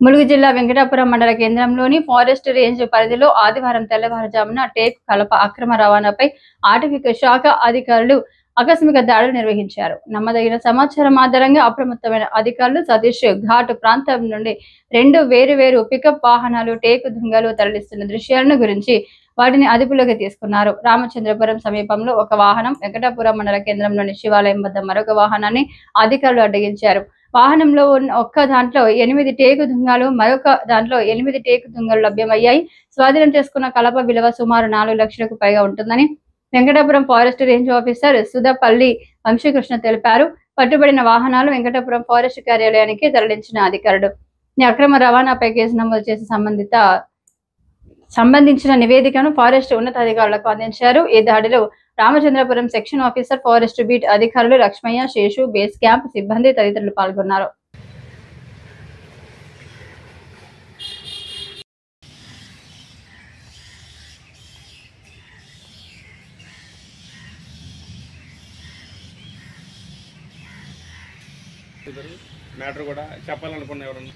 ములుగు జిల్లా వెంకటాపురం మండల కేంద్రంలోని ఫారెస్ట్ రేంజ్ పరిధిలో ఆదివారం తెల్లవారుజామున టేకు కలప అక్రమ రవాణాపై అటవీ శాఖ అధికారులు ఆకస్మిక దాడులు నిర్వహించారు. నమ్మదగిన సమాచారం ఆధారంగా అప్రమత్తమైన అధికారులు సతీష్ ఘాట్ ప్రాంతం నుండి 2 వేరు పికప్ వాహనాలు టేకు దుంగలు తరలిస్తున్న దృశ్యాలను గురించి వాటిని అదుపులోకి తీసుకున్నారు. రామచంద్రపురం సమీపంలో ఒక వాహనం, వెంకటాపురం మండల కేంద్రంలోని శివాలయం వద్ద మరొక వాహనాన్ని అధికారులు అడ్డగించారు. వాహనంలో ఉన్న ఒక్క దాంట్లో 8 టేకు దుంగలు, మరొక దాంట్లో 8 టేకు దుంగలు లభ్యమయ్యాయి. స్వాధీనం చేసుకున్న కలప విలువ సుమారు 4 లక్షలకు పైగా ఉంటుందని Venkatapuram forest range officer Sudhapalli Vamsikrishna తెలిపారు. పట్టుబడిన వాహనాలు వెంకటాపురం ఫారెస్ట్ కార్యాలయానికి తరలించిన అధికారులు అక్రమ రవాణాపై కేసు నమోదు చేసి సంబంధించిన నివేదికను ఫారెస్ట్ ఉన్నతాధికారులకు అందించారు. ఈ దాడిలో Ramachandrapuram section officer, forest beat అధికారులు లక్ష్మయ్య, శేషు, బేస్ క్యాంప్ సిబ్బంది తదితరులు పాల్గొన్నారు. మ్యాటర్ కూడా చెప్పాలనుకున్న ఎవరన్నా